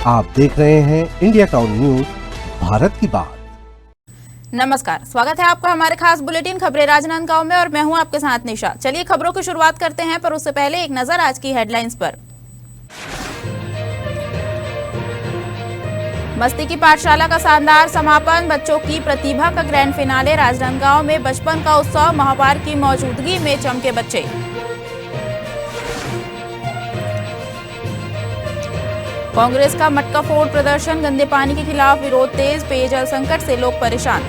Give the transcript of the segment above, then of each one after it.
आप देख रहे हैं इंडिया टाउन न्यूज, भारत की बात। नमस्कार, स्वागत है आपका हमारे खास बुलेटिन खबरें राजनांदगांव में और मैं हूं आपके साथ निशा। चलिए खबरों की शुरुआत करते हैं, पर उससे पहले एक नजर आज की हेडलाइंस पर। मस्ती की पाठशाला का शानदार समापन, बच्चों की प्रतिभा का ग्रैंड फिनाले। राजनांदगांव में बचपन का उत्सव, महापौर की मौजूदगी में चमके बच्चे। कांग्रेस का मटका फोड़ प्रदर्शन, गंदे पानी के खिलाफ विरोध तेज, पेयजल संकट से लोग परेशान।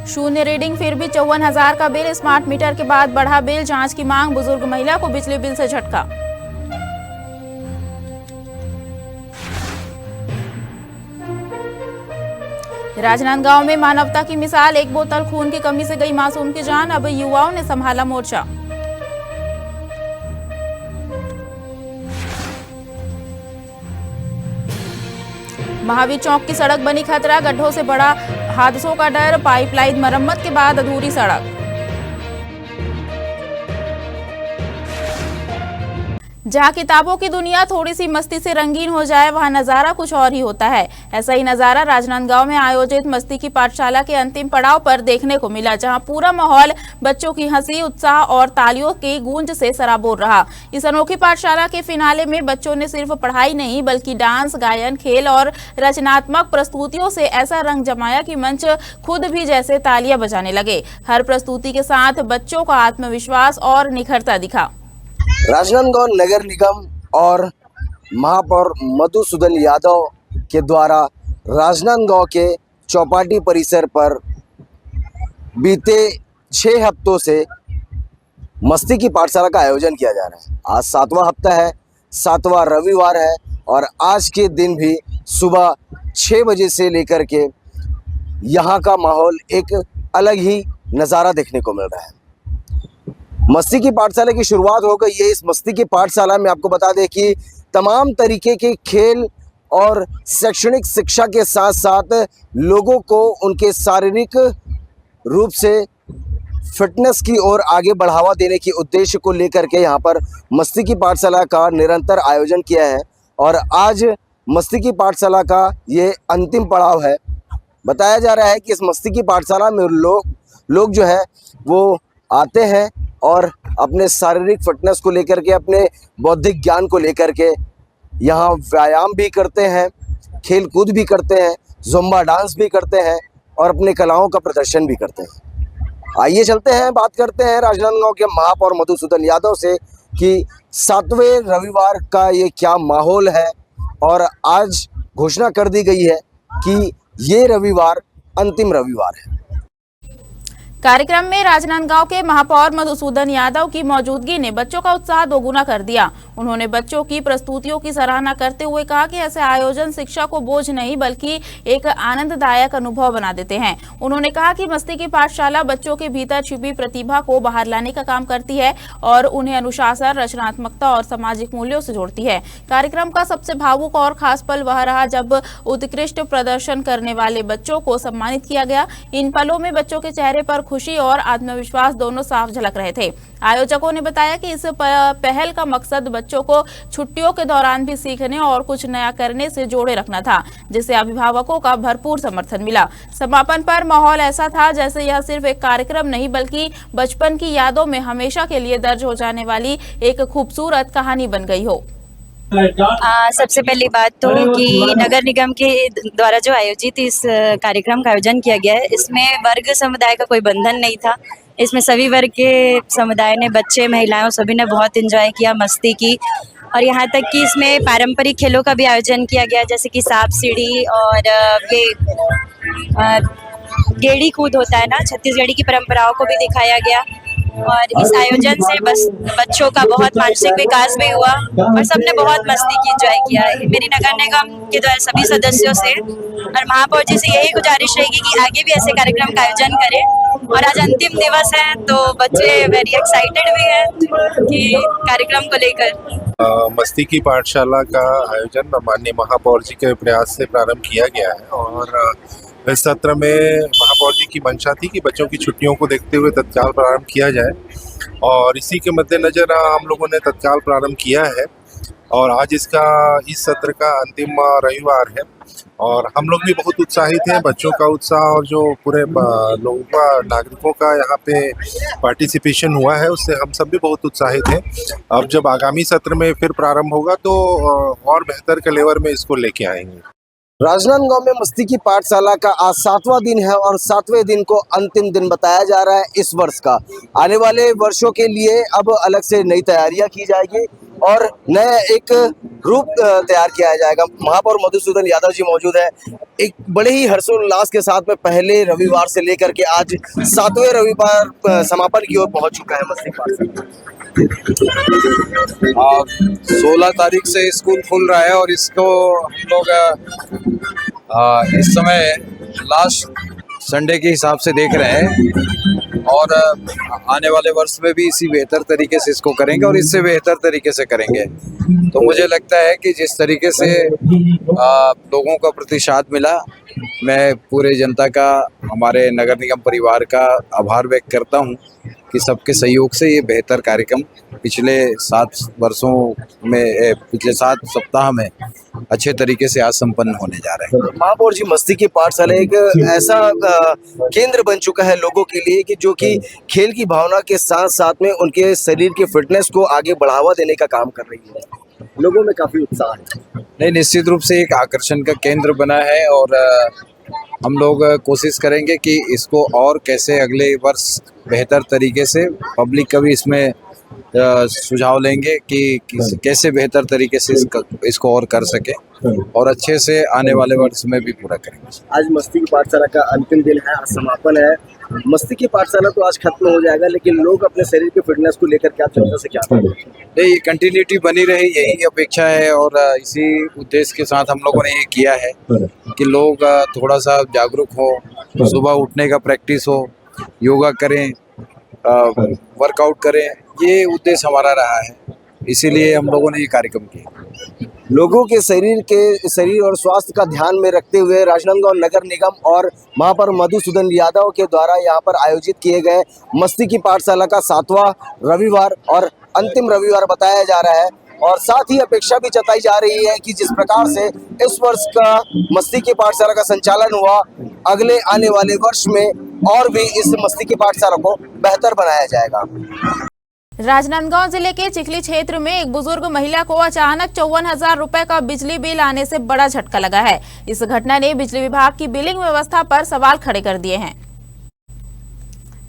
शून्य रीडिंग, फिर भी 54,000 का बिल। स्मार्ट मीटर के बाद बढ़ा बिल, जांच की मांग। बुजुर्ग महिला को बिजली बिल से झटका। राजनांदगांव में मानवता की मिसाल, एक बोतल खून की कमी से गई मासूम की जान। अब युवाओं ने संभाला मोर्चा। महावीर चौक की सड़क बनी खतरा, गड्ढों से बड़ा हादसों का डर। पाइपलाइन मरम्मत के बाद अधूरी सड़क। जहां किताबों की दुनिया थोड़ी सी मस्ती से रंगीन हो जाए, वहां नजारा कुछ और ही होता है। ऐसा ही नजारा राजनांदगांव में आयोजित मस्ती की पाठशाला के अंतिम पड़ाव पर देखने को मिला, जहां पूरा माहौल बच्चों की हंसी, उत्साह और तालियों की गूंज से सराबोर रहा। इस अनोखी पाठशाला के फिनाले में बच्चों ने सिर्फ पढ़ाई नहीं, बल्कि डांस, गायन, खेल और रचनात्मक प्रस्तुतियों से ऐसा रंग जमाया कि मंच खुद भी जैसे तालियां बजाने लगे। हर प्रस्तुति के साथ बच्चों का आत्मविश्वास और निखरता दिखा। राजनांदगांव नगर निगम और महापौर मधुसूदन यादव के द्वारा राजनांदगांव के चौपाटी परिसर पर बीते 6 हफ्तों से मस्ती की पाठशाला का आयोजन किया जा रहा है। आज 7वां हफ्ता है, 7वां रविवार है और आज के दिन भी सुबह 6 बजे से लेकर के यहाँ का माहौल एक अलग ही नज़ारा देखने को मिल रहा है। मस्ती की पाठशाला की शुरुआत हो गई है। इस मस्ती की पाठशाला में आपको बता दें कि तमाम तरीके के खेल और शैक्षणिक शिक्षा के साथ साथ लोगों को उनके शारीरिक रूप से फिटनेस की ओर आगे बढ़ावा देने के उद्देश्य को लेकर के यहाँ पर मस्ती की पाठशाला का निरंतर आयोजन किया है और आज मस्ती की पाठशाला का ये अंतिम पड़ाव है। बताया जा रहा है कि इस मस्ती की पाठशाला में लोग जो है वो आते हैं और अपने शारीरिक फिटनेस को लेकर के, अपने बौद्धिक ज्ञान को लेकर के यहाँ व्यायाम भी करते हैं, खेल कूद भी करते हैं, जुम्बा डांस भी करते हैं और अपने कलाओं का प्रदर्शन भी करते हैं। आइए चलते हैं, बात करते हैं राजनांदगांव के महापौर मधुसूदन यादव से कि 7वें रविवार का ये क्या माहौल है और आज घोषणा कर दी गई है कि ये रविवार अंतिम रविवार है। कार्यक्रम में राजनांदगांव के महापौर मधुसूदन यादव की मौजूदगी ने बच्चों का उत्साह दोगुना कर दिया। उन्होंने बच्चों की प्रस्तुतियों की सराहना करते हुए कहा कि ऐसे आयोजन शिक्षा को बोझ नहीं बल्कि एक आनंददायक अनुभव बना देते हैं। उन्होंने कहा कि मस्ती की पाठशाला बच्चों के भीतर छिपी प्रतिभा को बाहर लाने का काम करती है और उन्हें अनुशासन, रचनात्मकता और सामाजिक मूल्यों से जोड़ती है। कार्यक्रम का सबसे भावुक और खास पल वह रहा जब उत्कृष्ट प्रदर्शन करने वाले बच्चों को सम्मानित किया गया। इन पलों में बच्चों के चेहरे पर खुशी और आत्मविश्वास दोनों साफ झलक रहे थे। आयोजकों ने बताया कि इस पहल का मकसद बच्चों को छुट्टियों के दौरान भी सीखने और कुछ नया करने से जोड़े रखना था, जिससे अभिभावकों का भरपूर समर्थन मिला। समापन पर माहौल ऐसा था जैसे यह सिर्फ एक कार्यक्रम नहीं बल्कि बचपन की यादों में हमेशा के लिए दर्ज हो जाने वाली एक खूबसूरत कहानी बन गई हो। सबसे पहली बात तो कि नगर निगम के द्वारा जो आयोजित इस कार्यक्रम का आयोजन किया गया है, इसमें वर्ग समुदाय का कोई बंधन नहीं था। इसमें सभी वर्ग के समुदाय ने, बच्चे, महिलाएं, सभी ने बहुत एंजॉय किया, मस्ती की और यहाँ तक कि इसमें पारंपरिक खेलों का भी आयोजन किया गया, जैसे कि सांप सीढ़ी और ये गेड़ी कूद होता है ना, छत्तीसगढ़ी की परंपराओं को भी दिखाया गया। और इस आयोजन से बस बच्चों का बहुत मानसिक विकास भी हुआ और सबने बहुत मस्ती की, एंजॉय किया। मेरी नगर निगम के द्वारा सभी सदस्यों से और महापौर जी से यही गुजारिश रहेगी कि आगे भी ऐसे कार्यक्रम का आयोजन करें। और आज अंतिम दिवस है तो बच्चे वेरी एक्साइटेड भी हैं कि कार्यक्रम को लेकर। मस्ती की पाठशाला का आयोजन माननीय महापौर जी के प्रयास से प्रारंभ किया गया है और इस सत्र में महापौर जी की मंशा थी कि बच्चों की छुट्टियों को देखते हुए तत्काल प्रारंभ किया जाए और इसी के मद्देनज़र हम लोगों ने तत्काल प्रारंभ किया है और आज इसका इस सत्र का अंतिम रविवार है और हम लोग भी बहुत उत्साहित हैं। बच्चों का उत्साह और जो पूरे लोगों का, नागरिकों का यहाँ पे पार्टिसिपेशन हुआ है उससे हम सब भी बहुत उत्साहित हैं। अब जब आगामी सत्र में फिर प्रारंभ होगा तो और बेहतर कलेवर में इसको लेके आएंगे। राजनांदगांव में मस्ती की पाठशाला का आज 7वां दिन है और 7वें दिन को अंतिम दिन बताया जा रहा है इस वर्ष का। आने वाले वर्षों के लिए अब अलग से नई तैयारियां की जाएगी और नया एक रूप तैयार किया जाएगा। महापौर मधुसूदन यादव जी मौजूद है। एक बड़े ही हर्षोल्लास के साथ में पहले रविवार से लेकर के आज 7वें रविवार समापन की ओर पहुंच चुका है मस्ती पाठशाला। 16 तारीख से स्कूल खुल रहा है और इसको हम लोग इस समय लास्ट संडे के हिसाब से देख रहे हैं और आने वाले वर्ष में भी इसी बेहतर तरीके से इसको करेंगे और इससे बेहतर तरीके से करेंगे। तो मुझे लगता है कि जिस तरीके से लोगों का प्रतिसाद मिला, मैं पूरे जनता का, हमारे नगर निगम परिवार का आभार व्यक्त करता हूं कि सबके सहयोग से ये बेहतर कार्यक्रम पिछले 7 सप्ताह में अच्छे तरीके से आज संपन्न होने जा रहे हैं। महापौर जी, मस्ती की पाठशाला एक ऐसा केंद्र बन चुका है लोगों के लिए कि जो कि खेल की भावना के साथ साथ में उनके शरीर के फिटनेस को आगे बढ़ावा देने का काम कर रही है। लोगों में काफी उत्साह है। नहीं, निश्चित रूप से एक आकर्षण का केंद्र बना है और हम लोग कोशिश करेंगे कि इसको और कैसे अगले वर्ष बेहतर तरीके से, पब्लिक का भी इसमें सुझाव लेंगे कि कैसे बेहतर तरीके से इसको और कर सके और अच्छे से आने वाले वर्ष में भी पूरा करेंगे। आज मस्ती की पाठशाला का अंतिम दिन है, आज समापन है। मस्ती की पाठशाला तो आज खत्म हो जाएगा, लेकिन लोग अपने शरीर के फिटनेस को लेकर क्या जनता से क्या करेंगे? ये कंटिन्यूटी बनी रहे, यही अपेक्षा है और इसी उद्देश्य के साथ हम लोगों ने ये किया है कि लोग थोड़ा सा जागरूक हो, सुबह उठने का प्रैक्टिस हो, योगा करें, वर्कआउट करें, ये उद्देश्य हमारा रहा है। इसीलिए हम लोगों ने ये कार्यक्रम किया। लोगों के शरीर और स्वास्थ्य का ध्यान में रखते हुए राजनांदगांव नगर निगम और महापौर मधुसूदन यादव के द्वारा यहाँ पर आयोजित किए गए मस्ती की पाठशाला का 7वां रविवार और अंतिम रविवार बताया जा रहा है और साथ ही अपेक्षा भी जताई जा रही है कि जिस प्रकार से इस वर्ष का मस्ती की पाठशाला का संचालन हुआ, अगले आने वाले वर्ष में और भी इस मस्ती की पाठशाला को बेहतर बनाया जाएगा। राजनांदगांव जिले के चिखली क्षेत्र में एक बुजुर्ग महिला को अचानक 54,000 रुपए का बिजली बिल आने से बड़ा झटका लगा है। इस घटना ने बिजली विभाग की बिलिंग व्यवस्था पर सवाल खड़े कर दिए हैं।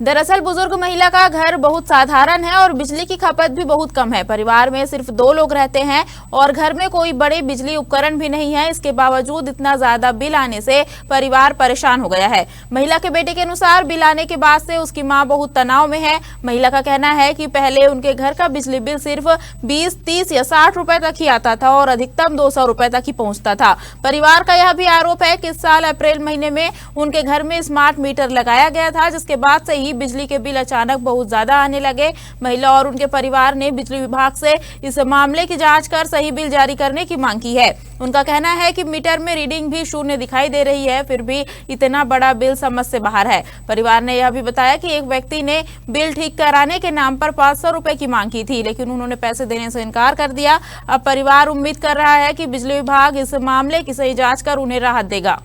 दरअसल बुजुर्ग महिला का घर बहुत साधारण है और बिजली की खपत भी बहुत कम है। परिवार में सिर्फ 2 लोग रहते हैं और घर में कोई बड़े बिजली उपकरण भी नहीं है। इसके बावजूद इतना ज्यादा बिल आने से परिवार परेशान हो गया है। महिला के बेटे के अनुसार बिल आने के बाद से उसकी मां बहुत तनाव में है। महिला का कहना है कि पहले उनके घर का बिजली बिल सिर्फ 20, 30 या 60 रुपए तक ही आता था और अधिकतम 200 रुपए तक ही पहुंचता था। परिवार का यह भी आरोप है कि इस साल अप्रैल महीने में उनके घर में स्मार्ट मीटर लगाया गया था, जिसके बाद से ही बिजली के बिल अचानक बहुत ज्यादा आने लगे। महिला और उनके परिवार ने बिजली विभाग से इस मामले की जांच कर सही बिल जारी करने की मांग की है। उनका कहना है कि मीटर में रीडिंग भी शून्य दिखाई दे रही है, फिर भी इतना बड़ा बिल समझ से बाहर है। परिवार ने यह भी बताया कि एक व्यक्ति ने बिल ठीक कराने के नाम पर 500 रुपए की मांग की थी, लेकिन उन्होंने पैसे देने से इनकार कर दिया। अब परिवार उम्मीद कर रहा है कि बिजली विभाग इस मामले की सही जांच कर उन्हें राहत देगा।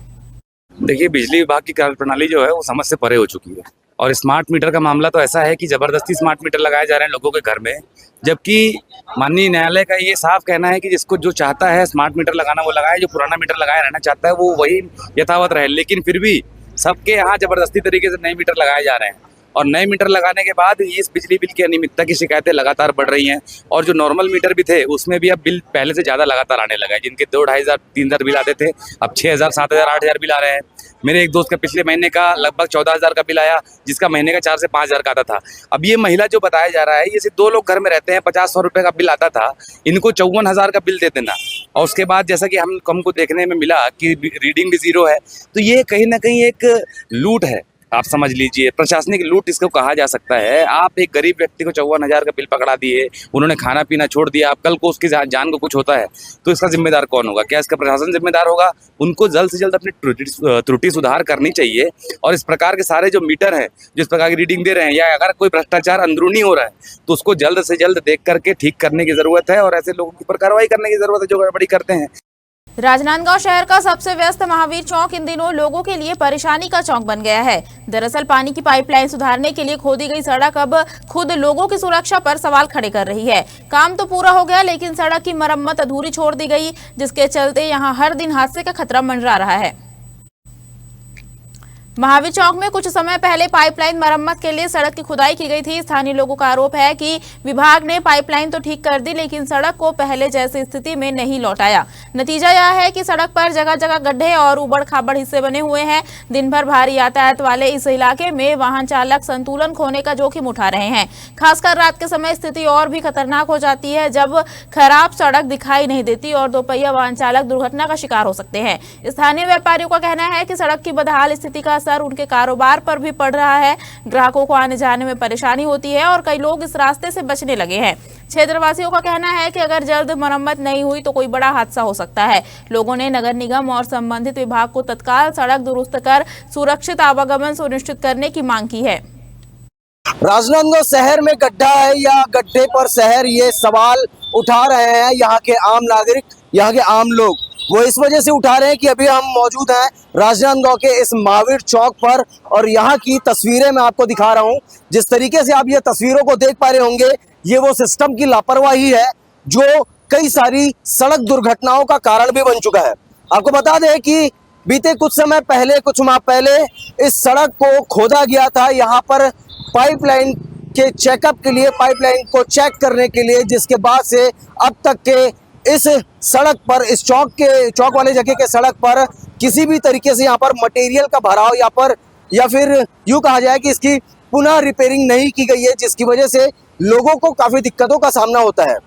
देखिए, बिजली विभाग की कार्यप्रणाली जो है वो समझ से परे हो चुकी है और स्मार्ट मीटर का मामला तो ऐसा है कि जबरदस्ती स्मार्ट मीटर लगाए जा रहे हैं लोगों के घर में, जबकि माननीय न्यायालय का ये साफ कहना है कि जिसको जो चाहता है स्मार्ट मीटर लगाना वो लगाए, जो पुराना मीटर लगाए रहना चाहता है वो वही यथावत रहे। लेकिन फिर भी सबके यहाँ जबरदस्ती तरीके से नए मीटर लगाए जा रहे हैं और नए मीटर लगाने के बाद इस बिजली बिल की अनियमितता की शिकायतें लगातार बढ़ रही हैं और जो नॉर्मल मीटर भी थे उसमें भी अब बिल पहले से ज़्यादा लगातार आने लगा है। जिनके 2,500, 3,000 बिल आते थे, अब 6,000, 7,000, 8,000 बिल आ रहे हैं। मेरे एक दोस्त का पिछले महीने का लगभग 14,000 का बिल आया, जिसका महीने का 4 से 5,000 का आता था। अब ये महिला जो बताया जा रहा है, ये सिर्फ 2 लोग घर में रहते हैं, 50-100 रुपये का बिल आता था, इनको 54,000 का बिल दे देना और उसके बाद जैसा कि हमको देखने में मिला कि रीडिंग भी 0 है, तो ये कहीं ना कहीं एक लूट है। आप समझ लीजिए प्रशासनिक लूट इसको कहा जा सकता है। आप एक गरीब व्यक्ति को 54,000 का बिल पकड़ा दिए, उन्होंने खाना पीना छोड़ दिया, अब कल को उसकी जान को कुछ होता है तो इसका जिम्मेदार कौन होगा? क्या इसका प्रशासन जिम्मेदार होगा? उनको जल्द से जल्द अपनी त्रुटि सुधार करनी चाहिए और इस प्रकार के सारे जो मीटर हैं, जिस प्रकार की रीडिंग दे रहे हैं, या अगर कोई भ्रष्टाचार अंदरूनी हो रहा है तो उसको जल्द से जल्द देख करके ठीक करने की जरूरत है और ऐसे लोगों के ऊपर कार्रवाई करने की जरूरत है जो गड़बड़ी करते हैं। राजनांदगांव शहर का सबसे व्यस्त महावीर चौक इन दिनों लोगों के लिए परेशानी का चौक बन गया है। दरअसल पानी की पाइपलाइन सुधारने के लिए खोदी गई सड़क अब खुद लोगों की सुरक्षा पर सवाल खड़े कर रही है। काम तो पूरा हो गया लेकिन सड़क की मरम्मत अधूरी छोड़ दी गई, जिसके चलते यहां हर दिन हादसे का खतरा मंडरा रहा है। महावीर चौक में कुछ समय पहले पाइपलाइन मरम्मत के लिए सड़क की खुदाई की गई थी। स्थानीय लोगों का आरोप है कि विभाग ने पाइपलाइन तो ठीक कर दी लेकिन सड़क को पहले जैसी स्थिति में नहीं लौटाया। नतीजा यह है कि सड़क पर जगह जगह गड्ढे और उबड़ खाबड़ हिस्से बने हुए हैं। दिन भर भारी यातायात वाले इस इलाके में वाहन चालक संतुलन खोने का जोखिम उठा रहे हैं। खासकर रात के समय स्थिति और भी खतरनाक हो जाती है जब खराब सड़क दिखाई नहीं देती और दोपहिया वाहन चालक दुर्घटना का शिकार हो सकते हैं। स्थानीय व्यापारियों का कहना है कि सड़क की बदहाल स्थिति का असर उनके कारोबार पर भी पड़ रहा है। ग्राहकों को आने जाने में परेशानी होती है और कई लोग इस रास्ते से बचने लगे हैं। क्षेत्रवासियों का कहना है कि अगर जल्द मरम्मत नहीं हुई तो कोई बड़ा हादसा हो सकता है। लोगों ने नगर निगम और संबंधित विभाग को तत्काल सड़क दुरुस्त कर सुरक्षित आवागमन सुनिश्चित करने की मांग की है। राजनांदगांव शहर में गड्ढा है या गड्ढे पर शहर, ये सवाल उठा रहे हैं यहाँ के आम नागरिक, यहाँ के आम लोग। वो इस वजह से उठा रहे हैं कि अभी हम मौजूद हैं राजनांदगांव के इस महावीर चौक पर और यहाँ की तस्वीरें मैं आपको दिखा रहा हूँ। जिस तरीके से आप ये तस्वीरों को देख पा रहे होंगे, ये वो सिस्टम की लापरवाही है जो कई सारी सड़क दुर्घटनाओं का कारण भी बन चुका है। आपको बता दें कि बीते कुछ समय पहले, कुछ माह पहले इस सड़क को खोदा गया था यहाँ पर पाइपलाइन के चेकअप के लिए, पाइपलाइन को चेक करने के लिए, जिसके बाद से अब तक के इस सड़क पर, इस चौक वाले जगह के सड़क पर किसी भी तरीके से यहाँ पर मटेरियल का भराव या फिर यूँ कहा जाए कि इसकी पुनः रिपेयरिंग नहीं की गई है, जिसकी वजह से लोगों को काफ़ी दिक्कतों का सामना होता है।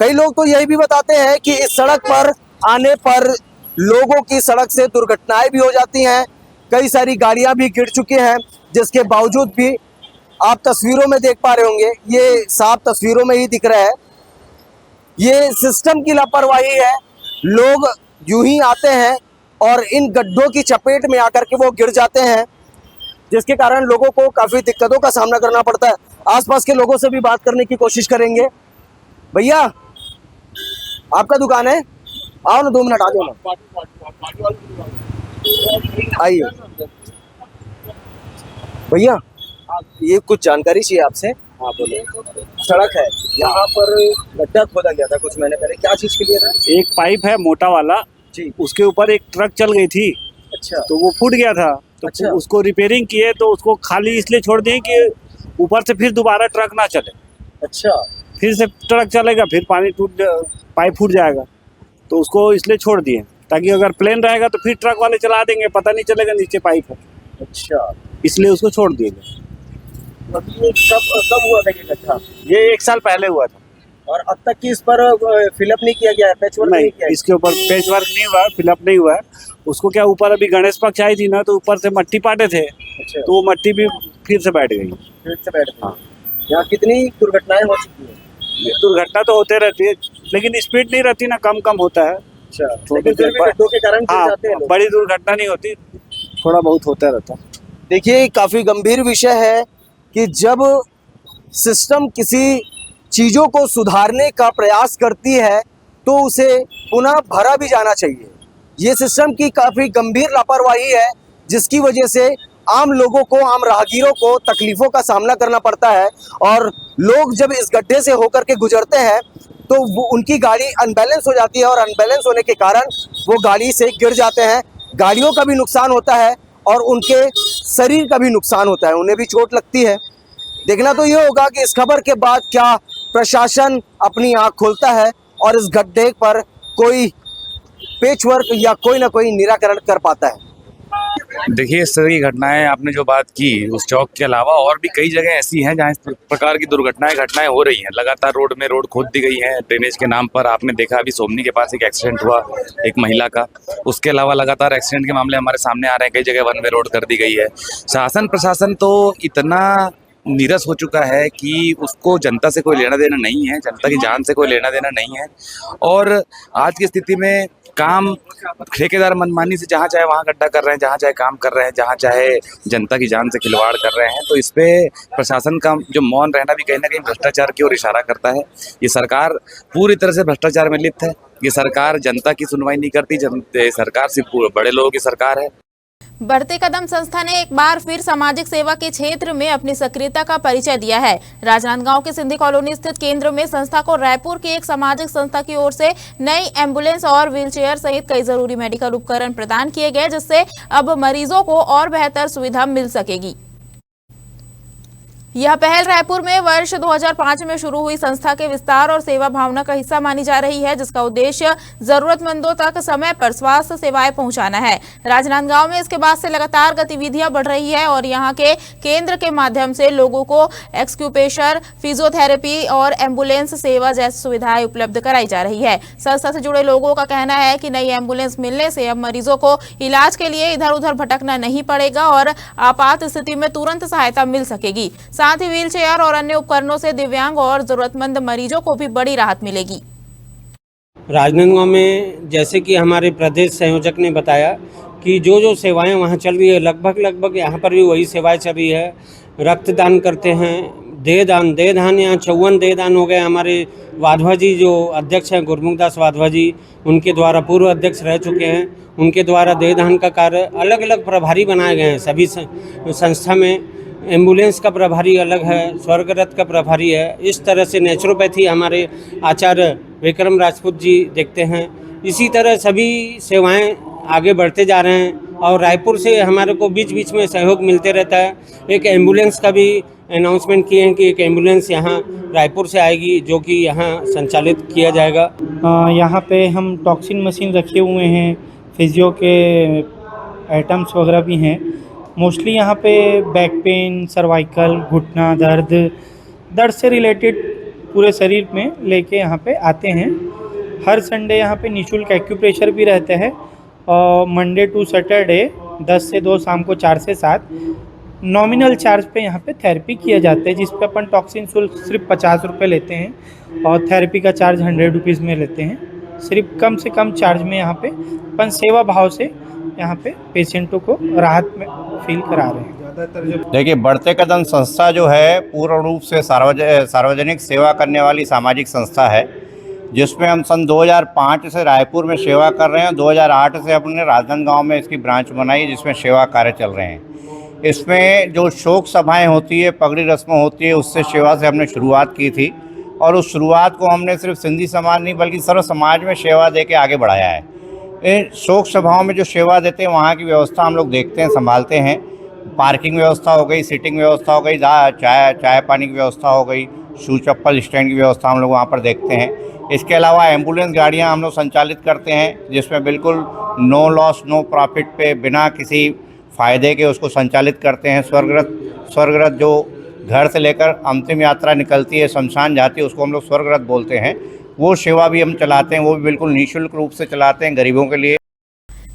कई लोग तो यही भी बताते हैं कि इस सड़क पर आने पर लोगों की सड़क से दुर्घटनाएं भी हो जाती हैं, कई सारी गाड़ियां भी गिर चुकी हैं, जिसके बावजूद भी आप तस्वीरों में देख पा रहे होंगे, ये साफ तस्वीरों में ही दिख रहा है, ये सिस्टम की लापरवाही है। लोग यूं ही आते हैं और इन गड्ढों की चपेट में आकर के वो गिर जाते हैं, जिसके कारण लोगों को काफ़ी दिक्कतों का सामना करना पड़ता है। आसपास के लोगों से भी बात करने की कोशिश करेंगे। भैया, आपका दुकान है? आओ ना, 2 मिनट आ जाओ ना, आइए। भैया, ये कुछ जानकारी चाहिए आपसे। हाँ बोलिए। सड़क है, यहाँ पर गड्ढा खोदा गया था कुछ महीने पहले, क्या चीज़ के लिए था? एक पाइप है मोटा वाला जी, उसके ऊपर एक ट्रक चल गई थी। अच्छा। तो वो फूट गया था, तो अच्छा। उसको रिपेयरिंग किए तो उसको खाली इसलिए छोड़ दिए कि ऊपर से फिर दोबारा ट्रक ना चले। अच्छा। फिर से ट्रक चलेगा, फिर पाइप फूट जाएगा, तो उसको इसलिए छोड़ दिए ताकि अगर प्लेन रहेगा तो फिर ट्रक वाले चला देंगे, पता नहीं चलेगा नीचे पाइप है। अच्छा, इसलिए उसको छोड़ दिए। ये कब हुआ था ये गड्ढा? ये 1 साल पहले हुआ था और अब तक की इस पर फिलअप नहीं किया गया है, पैचवर्क नहीं किया है? इसके ऊपर पेच वर्क नहीं हुआ है, फिलअप नहीं हुआ है। उसको क्या ऊपर अभी गणेश पक्ष आई थी ना, तो ऊपर से मट्टी पाटे थे। अच्छा। तो वो मट्टी भी फिर से बैठ गई। फिर से बैठ गई। यहाँ कितनी दुर्घटनाएं हो चुकी हैं? दुर्घटना तो होते रहती है लेकिन स्पीड नहीं रहती ना, कम होता है। अच्छा, लेकिन फिर भी गड्ढों के कारण गिर जाते हैं लोग। बड़ी दुर्घटना नहीं होती, थोड़ा बहुत होता रहता। देखिए, काफ़ी गंभीर विषय है कि जब सिस्टम किसी चीज़ों को सुधारने का प्रयास करती है तो उसे पुनः भरा भी जाना चाहिए। ये सिस्टम की काफ़ी गंभीर लापरवाही है, जिसकी वजह से आम लोगों को, आम राहगीरों को तकलीफ़ों का सामना करना पड़ता है और लोग जब इस गड्ढे से होकर के गुजरते हैं तो वो उनकी गाड़ी अनबैलेंस हो जाती है और अनबैलेंस होने के कारण वो गाड़ी से गिर जाते हैं। गाड़ियों का भी नुकसान होता है और उनके शरीर का भी नुकसान होता है, उन्हें भी चोट लगती है। देखना तो ये होगा कि इस खबर के बाद क्या प्रशासन अपनी आँख खोलता है और इस गड्ढे पर कोई पेचवर्क या कोई ना कोई निराकरण कर पाता है। देखिए, इस तरह की घटनाएं आपने जो बात की उस चौक के अलावा और भी कई जगह ऐसी हैं जहां इस प्रकार की घटनाएं हो रही हैं। लगातार रोड में रोड खोद दी गई है ड्रेनेज के नाम पर। आपने देखा अभी सोमनी के पास एक एक्सीडेंट हुआ एक महिला का। उसके अलावा लगातार एक्सीडेंट के मामले हमारे सामने आ रहे हैं। कई जगह वन वे रोड कर दी गई है। शासन प्रशासन तो इतना नीरस हो चुका है कि उसको जनता से कोई लेना देना नहीं है, जनता की जान से कोई लेना देना नहीं है। और आज की स्थिति में काम ठेकेदार मनमानी से जहाँ चाहे वहाँ गड्ढा कर रहे हैं, जहाँ चाहे काम कर रहे हैं, जहाँ चाहे जनता की जान से खिलवाड़ कर रहे हैं। तो इस पे प्रशासन का जो मौन रहना भी कहीं ना कहीं भ्रष्टाचार की ओर इशारा करता है। ये सरकार पूरी तरह से भ्रष्टाचार में लिप्त है। ये सरकार जनता की सुनवाई नहीं करती। सरकार सिर्फ बड़े लोगों की सरकार है। बढ़ते कदम संस्था ने एक बार फिर सामाजिक सेवा के क्षेत्र में अपनी सक्रियता का परिचय दिया है। राजनांदगांव के सिंधी कॉलोनी स्थित केंद्र में संस्था को रायपुर की एक सामाजिक संस्था की ओर से नई एम्बुलेंस और व्हीलचेयर सहित कई जरूरी मेडिकल उपकरण प्रदान किए गए, जिससे अब मरीजों को और बेहतर सुविधा मिल सकेगी। यह पहल रायपुर में वर्ष 2005 में शुरू हुई संस्था के विस्तार और सेवा भावना का हिस्सा मानी जा रही है, जिसका उद्देश्य जरूरतमंदों तक समय पर स्वास्थ्य सेवाएं पहुंचाना है। राजनांदगांव में इसके बाद से लगातार गतिविधियां बढ़ रही है और यहां के केंद्र के माध्यम से लोगों को एक्यूप्रेशर, फिजियोथेरेपी और एम्बुलेंस सेवा जैसी सुविधाएं उपलब्ध कराई जा रही है। संस्था से जुड़े लोगों का कहना है कि नई एम्बुलेंस मिलने से अब मरीजों को इलाज के लिए इधर उधर भटकना नहीं पड़ेगा और आपात स्थिति में तुरंत सहायता मिल सकेगी। साथ ही व्हील चेयर और अन्य उपकरणों से दिव्यांग और जरूरतमंद मरीजों को भी बड़ी राहत मिलेगी। राजनांदगांव में जैसे कि हमारे प्रदेश संयोजक ने बताया कि जो सेवाएं वहां चल रही है लगभग यहाँ पर भी वही सेवाएं चल रही है। रक्तदान करते हैं, देहदान यहाँ 54 देहदान हो गए। हमारे वाधवा जी जो अध्यक्ष हैं गुरमुखदास वाधवा जी, उनके द्वारा पूर्व अध्यक्ष रह चुके हैं, उनके द्वारा देहदान का कार्य अलग अलग प्रभारी बनाए गए हैं। सभी संस्था में एम्बुलेंस का प्रभारी अलग है, स्वर्गरथ का प्रभारी है। इस तरह से नेचुरोपैथी हमारे आचार्य विक्रम राजपूत जी देखते हैं। इसी तरह सभी सेवाएं आगे बढ़ते जा रहे हैं और रायपुर से हमारे को बीच बीच में सहयोग मिलते रहता है। एक एम्बुलेंस का भी अनाउंसमेंट किए हैं कि एक एम्बुलेंस यहाँ रायपुर से आएगी, जो कि यहाँ संचालित किया जाएगा। यहाँ पे हम टॉक्सिन मशीन रखे हुए हैं, फिजियो के आइटम्स वगैरह भी हैं। मोस्टली यहाँ पे बैक पेन, सर्वाइकल, घुटना दर्द से रिलेटेड पूरे शरीर में लेके यहाँ पे आते हैं। हर संडे यहाँ पे निःशुल्क एक्यूप्रेशर भी रहते हैं और मंडे टू सैटरडे 10 से 2 शाम को 4 से 7 नॉमिनल चार्ज पे यहाँ पे थेरेपी किया जाता है, जिस पे अपन टॉक्सिन शुल्क सिर्फ 50 रुपये लेते हैं और थेरेपी का चार्ज 100 रुपीज़ में लेते हैं। सिर्फ कम से कम चार्ज में यहाँ पे अपन सेवा भाव से यहाँ पे पेशेंटों को राहत में फील करा रहे हैं। देखिए, बढ़ते कदम संस्था जो है पूर्ण रूप से सार्वजनिक सेवा करने वाली सामाजिक संस्था है, जिसमें हम सन 2005 से रायपुर में सेवा कर रहे हैं। 2008 से अपने राजनांदगांव में इसकी ब्रांच बनाई, जिसमें सेवा कार्य चल रहे हैं। इसमें जो शोक सभाएं होती है, पगड़ी रस्में होती है, उससे सेवा से हमने शुरुआत की थी और उस शुरुआत को हमने सिर्फ सिंधी समाज नहीं बल्कि सर्व समाज में सेवा दे के आगे बढ़ाया है। इन शोक सभाओं में जो सेवा देते हैं वहाँ की व्यवस्था हम लोग देखते हैं, संभालते हैं। पार्किंग व्यवस्था हो गई, सीटिंग व्यवस्था हो गई, चाय पानी की व्यवस्था हो गई, शू चप्पल स्टैंड की व्यवस्था हम लोग वहाँ पर देखते हैं। इसके अलावा एम्बुलेंस गाड़ियाँ हम लोग संचालित करते हैं, जिसमें बिल्कुल नो लॉस नो प्रॉफिट पे बिना किसी फ़ायदे के उसको संचालित करते हैं। स्वर्गरथ जो घर से लेकर अंतिम यात्रा निकलती है, शमशान जाती है, उसको हम लोग स्वर्गरथ बोलते हैं। वो सेवा भी हम चलाते हैं, वो भी बिल्कुल निःशुल्क रूप से चलाते हैं गरीबों के लिए।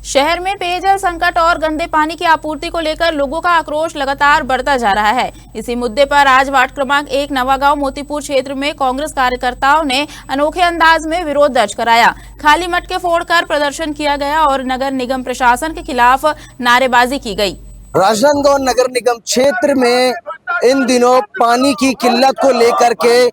शहर में पेयजल संकट और गंदे पानी की आपूर्ति को लेकर लोगों का आक्रोश लगातार बढ़ता जा रहा है। इसी मुद्दे पर आज वार्ड क्रमांक 1 नवागांव मोतीपुर क्षेत्र में कांग्रेस कार्यकर्ताओं ने अनोखे अंदाज में विरोध दर्ज कराया। खाली मटके फोड़कर प्रदर्शन किया गया और नगर निगम प्रशासन के खिलाफ नारेबाजी की गई। राजनांदगांव नगर निगम क्षेत्र में इन दिनों पानी की किल्लत को लेकर के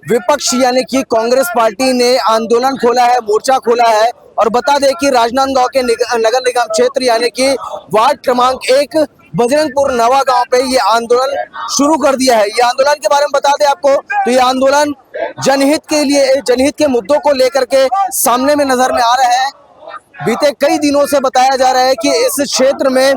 विपक्ष यानी कि कांग्रेस पार्टी ने आंदोलन खोला है, मोर्चा खोला है। और बता दें कि राजनांदगांव के नगर निगम क्षेत्र यानी कि वार्ड क्रमांक 1 बजरंगपुर नवागांव पे ये आंदोलन शुरू कर दिया है। ये आंदोलन के बारे में बता दें आपको, तो ये आंदोलन जनहित के लिए, जनहित के मुद्दों को लेकर के सामने में नजर में आ रहे हैं। बीते कई दिनों से बताया जा रहा है कि इस क्षेत्र में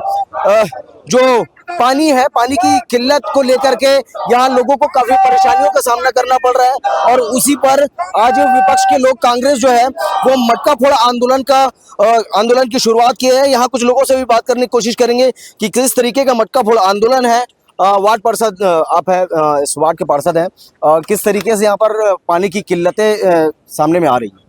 जो पानी है, पानी की किल्लत को लेकर के यहाँ लोगों को काफी परेशानियों का सामना करना पड़ रहा है। और उसी पर आज विपक्ष के लोग, कांग्रेस जो है वो मटका फोड़ आंदोलन की शुरुआत की है। यहाँ कुछ लोगों से भी बात करने की कोशिश करेंगे कि किस तरीके का मटका फोड़ आंदोलन है। वार्ड पार्षद आप है, इस वार्ड के पार्षद हैं, किस तरीके से यहाँ पर पानी की किल्लतें सामने में आ रही है?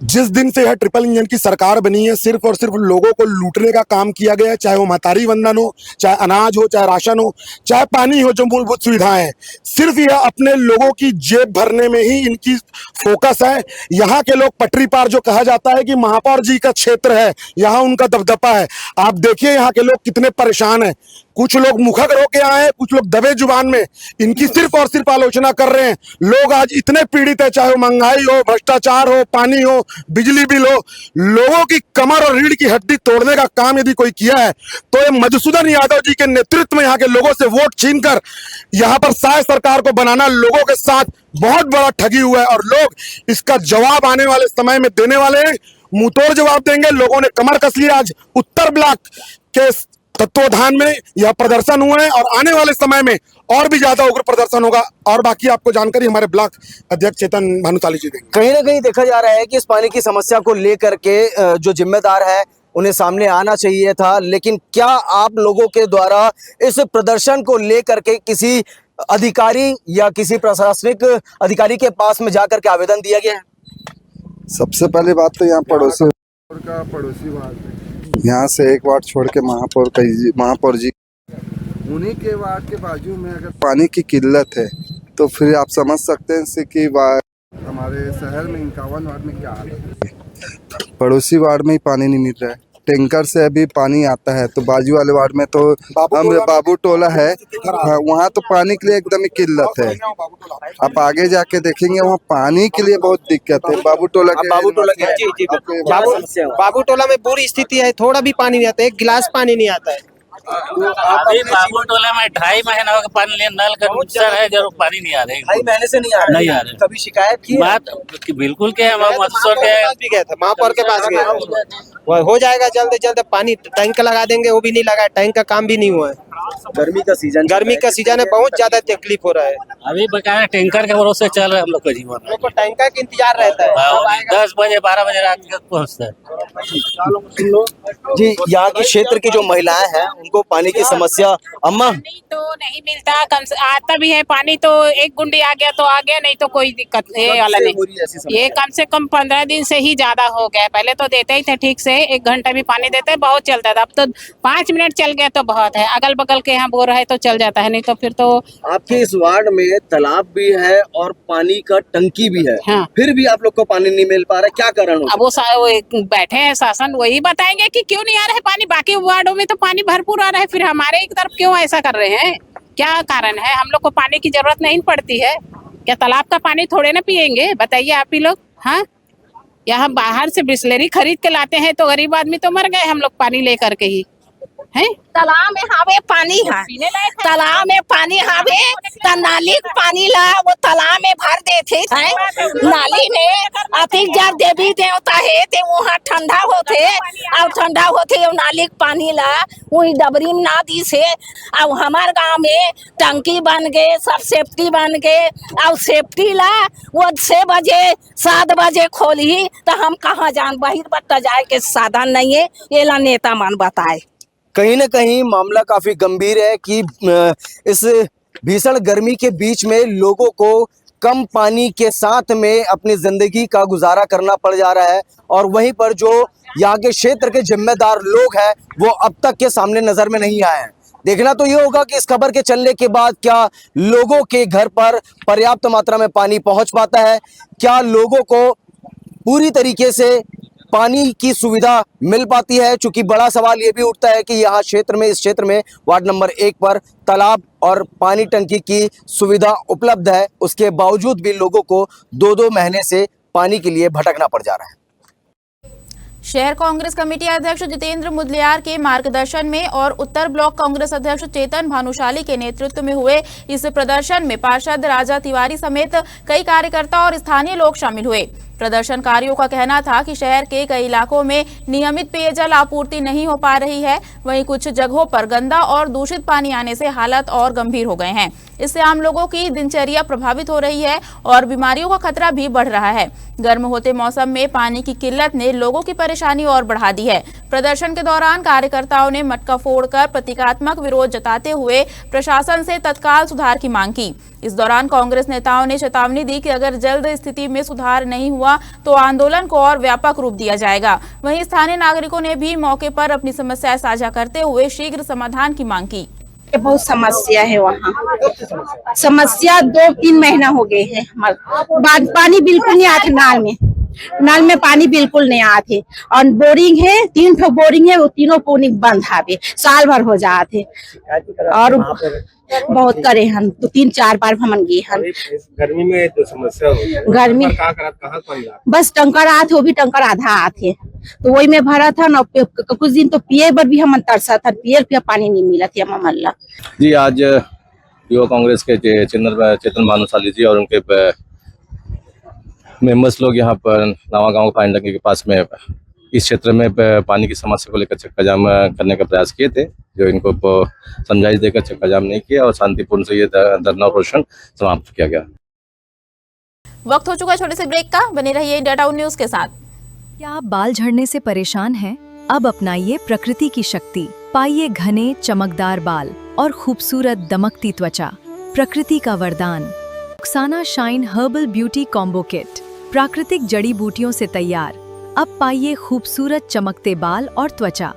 जिस दिन से यह ट्रिपल इंजन की सरकार बनी है, सिर्फ और सिर्फ लोगों को लूटने का काम किया गया है। चाहे वो महतारी वंदन हो, चाहे अनाज हो, चाहे राशन हो, चाहे पानी हो, जो मूलभूत सुविधाएं हैं, सिर्फ यह अपने लोगों की जेब भरने में ही इनकी फोकस है। यहाँ के लोग पटरी पार, जो कहा जाता है कि महापौर जी का क्षेत्र है, यहाँ उनका दबदबा है। आप देखिए यहाँ के लोग कितने परेशान हैं। कुछ लोग मुखर होके आए हैं, कुछ लोग दबे जुबान में इनकी सिर्फ और सिर्फ आलोचना कर रहे हैं। लोग आज इतने पीड़ित है, चाहे वो महंगाई हो, भ्रष्टाचार हो, पानी हो, बिजली बिल हो। लोगों की कमर और रीढ़ की हड्डी तोड़ने का काम यदि कोई किया है तो ये मधुसूदन यादव जी के नेतृत्व में यहाँ के लोगों से वोट छीनकर यहाँ पर साय सरकार को बनाना लोगों के साथ बहुत बड़ा ठगी हुआ है। और लोग इसका जवाब आने वाले समय में देने वाले हैं, मुंहतोड़ जवाब देंगे। लोगों ने कमर कस लिया। आज उत्तर ब्लॉक के तत्वाधान में यह प्रदर्शन हुआ है और आने वाले समय में और भी ज्यादा उग्र प्रदर्शन होगा। और बाकी आपको जानकारी हमारे ब्लॉक अध्यक्ष चेतन भानुशाली जी देंगे। कहीं ना कहीं देखा जा रहा है कि इस पानी की समस्या को लेकर के जो जिम्मेदार है उन्हें सामने आना चाहिए था, लेकिन क्या आप लोगों के द्वारा इस प्रदर्शन को लेकर के किसी अधिकारी या किसी प्रशासनिक अधिकारी के पास में जाकर के आवेदन दिया गया है? सबसे पहली बात तो यहाँ पड़ोसी वार्ड, यहाँ से एक वार्ड छोड़ के महापौर जी, उन्हीं के वार्ड के बाजू में अगर पानी की किल्लत है तो फिर आप समझ सकते हैं कि हमारे शहर में 51 वार्ड में क्या हालत है। पड़ोसी वार्ड में ही पानी नहीं मिल रहा है। टैंकर से अभी पानी आता है, तो बाजू वाले वार्ड में तो बाबू टोला है, वहाँ तो पानी के लिए एकदम ही किल्लत है। आप आगे जाके देखेंगे वहाँ पानी के लिए बहुत दिक्कत है। बाबू टोला में बुरी स्थिति है, थोड़ा भी पानी नहीं आता, एक गिलास पानी नहीं आता है। अभी बाबू टोला में 2.5 महीना का पानी नल का नुकसान है, जरूर पानी नहीं आ रही। 2.5 महीने से नहीं आ रहे। कभी शिकायत की? बात बिल्कुल के महापौर के पास गए, हो जाएगा जल्द पानी, टैंक लगा देंगे, वो भी नहीं लगा, टैंक का काम भी नहीं हुआ है। गर्मी का सीजन है, बहुत ज्यादा तकलीफ हो रहा है। अभी बकाया टैंकर के भरोसे चल रहा है हम लोग का जीवन। लोग को टैंकर का इंतजार रहता है। 10 बजे 12 बजे रात तक पहुँचता है जी। यहाँ के क्षेत्र की जो महिलाएं हैं उनको पानी की समस्या, अम्मा तो नहीं मिलता, कम से आता भी है पानी तो एक गुंडी आ गया तो आ गया, नहीं तो कोई दिक्कत ये वाला नहीं। ये कम से कम 15 दिन से ही ज्यादा हो गया। पहले तो देते ही थे ठीक से, 1 घंटा भी पानी देते बहुत चलता था। अब तो 5 मिनट चल गया तो बहुत है। अगल बगल के यहाँ बोर है तो चल जाता है, नहीं तो फिर तो। आपके इस वार्ड में तालाब भी है और पानी का टंकी भी है, हाँ। फिर भी आप लोग को पानी नहीं मिल पा रहा है, क्या कारण? अब वो बैठे हैं शासन, वही बताएंगे कि क्यों नहीं आ रहा है पानी। बाकी वार्डों में तो पानी भरपूर आ रहा है, फिर हमारे एक तरफ क्यों ऐसा कर रहे हैं? क्या कारण है? हम लोग को पानी की जरूरत नहीं पड़ती है क्या? तालाब का पानी थोड़े ना पियेंगे, बताइए आप ही लोग। हाँ, यहाँ बाहर से बिस्लेरी खरीद के लाते हैं तो गरीब आदमी तो मर गए, हम लोग पानी लेकर के ही है। तालाब में हावे पानी है, तालाब में पानी हावे तो नाली पानी ला वो तालाब में भर देते हैं। नाली में अधिक जब देवी देवता है तो वहाँ ठंडा होते और ठंडा होते वो नाली पानी ला वही डबरी में ना दी से। और हमारे गांव में टंकी बन गए, सब सेफ्टी बन गए और सेफ्टी ला वो 6 बजे 7 बजे खोली तो हम कहाँ जान, बाहर बट्टा जाए के साधन नहीं है। ये ला नेता मान बताए। कहीं ना कहीं मामला काफी गंभीर है कि इस भीषण गर्मी के बीच में लोगों को कम पानी के साथ में अपनी जिंदगी का गुजारा करना पड़ जा रहा है। और वहीं पर जो यहाँ के क्षेत्र के जिम्मेदार लोग हैं वो अब तक के सामने नजर में नहीं आए हैं। देखना तो ये होगा कि इस खबर के चलने के बाद क्या लोगों के घर पर पर्याप्त मात्रा में पानी पहुंच पाता है, क्या लोगों को पूरी तरीके से पानी की सुविधा मिल पाती है। चूंकि बड़ा सवाल ये भी उठता है कि यहाँ इस क्षेत्र में वार्ड नंबर 1 पर तालाब और पानी टंकी की सुविधा उपलब्ध है, उसके बावजूद भी लोगों को 2-2 महीने से पानी के लिए भटकना पड़ जा रहा है। शहर कांग्रेस कमेटी अध्यक्ष जितेंद्र मुदलियार के मार्गदर्शन में और उत्तर ब्लॉक कांग्रेस अध्यक्ष चेतन भानुशाली के नेतृत्व में हुए इस प्रदर्शन में पार्षद राजा तिवारी समेत कई कार्यकर्ता और स्थानीय लोग शामिल हुए। प्रदर्शनकारियों का कहना था कि शहर के कई इलाकों में नियमित पेयजल आपूर्ति नहीं हो पा रही है, वहीं कुछ जगहों पर गंदा और दूषित पानी आने से हालत और गंभीर हो गए हैं। इससे आम लोगों की दिनचर्या प्रभावित हो रही है और बीमारियों का खतरा भी बढ़ रहा है। गर्म होते मौसम में पानी की किल्लत ने लोगों की परेशानी और बढ़ा दी है। प्रदर्शन के दौरान कार्यकर्ताओं ने मटका फोड़कर प्रतीकात्मक विरोध जताते हुए प्रशासन से तत्काल सुधार की मांग की। इस दौरान कांग्रेस नेताओं ने चेतावनी दी कि अगर जल्द स्थिति में सुधार नहीं हुआ तो आंदोलन को और व्यापक रूप दिया जाएगा। वहीं स्थानीय नागरिकों ने भी मौके पर अपनी समस्याएं साझा करते हुए शीघ्र समाधान की मांग की। बहुत समस्या है वहाँ, समस्या 2-3 महीना हो गए हैं। पानी बिल्कुल नहीं आता नल में पानी बिल्कुल नहीं आते और बोरिंग है, 3 ठो बोरिंग है, वो तीनों बोरिंग बंद है, साल भर हो जाते और बहुत करे हम तो 3-4 बार हम गए हम। गर्मी में तो समस्या हो, गर्मी बस टंकर आते, वो भी टंकर आधा आते तो वही में भरा था ना। कुछ दिन तो पिए पर भी हम तरसा था, पिए पानी नहीं मिला था मल्ला जी। आज युवा कांग्रेस के चेतन भानुशाली जी और उनके मेंबर्स लोग यहाँ पर नवा गांव पानी टंकी के पास में इस क्षेत्र में पानी की समस्या को लेकर चक्का जाम करने का प्रयास किए थे, जो इनको समझाइश देकर चक्का जाम नहीं किया और शांतिपूर्ण से ये धरना प्रदर्शन समाप्त किया गया। वक्त हो चुका छोटे से ब्रेक का, बने रहिए इंडिया टाउन न्यूज के साथ। क्या आप बाल झड़ने से परेशान हैं? अब अपनाइए प्रकृति की शक्ति, पाइए घने चमकदार बाल और खूबसूरत दमकती त्वचा। प्रकृति का वरदान Rukhsana shine herbal beauty combo kit, प्राकृतिक जड़ी बूटियों से तैयार। अब पाइए खूबसूरत चमकते बाल और त्वचा।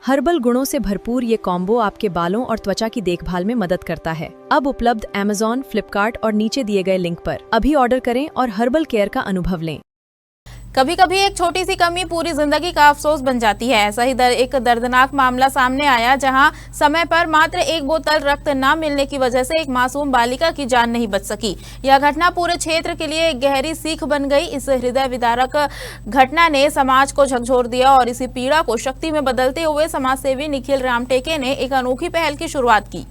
हर्बल गुणों से भरपूर ये कॉम्बो आपके बालों और त्वचा की देखभाल में मदद करता है। अब उपलब्ध Amazon, फ्लिपकार्ट और नीचे दिए गए लिंक पर अभी ऑर्डर करें और हर्बल केयर का अनुभव लें। कभी कभी एक छोटी सी कमी पूरी जिंदगी का अफसोस बन जाती है। ऐसा ही एक दर्दनाक मामला सामने आया, जहां समय पर मात्र 1 बोतल रक्त न मिलने की वजह से एक मासूम बालिका की जान नहीं बच सकी। यह घटना पूरे क्षेत्र के लिए एक गहरी सीख बन गई। इस हृदय विदारक घटना ने समाज को झकझोर दिया और इसी पीड़ा को शक्ति में बदलते हुए समाजसेवी निखिल रामटेके ने एक अनोखी पहल की शुरुआत की।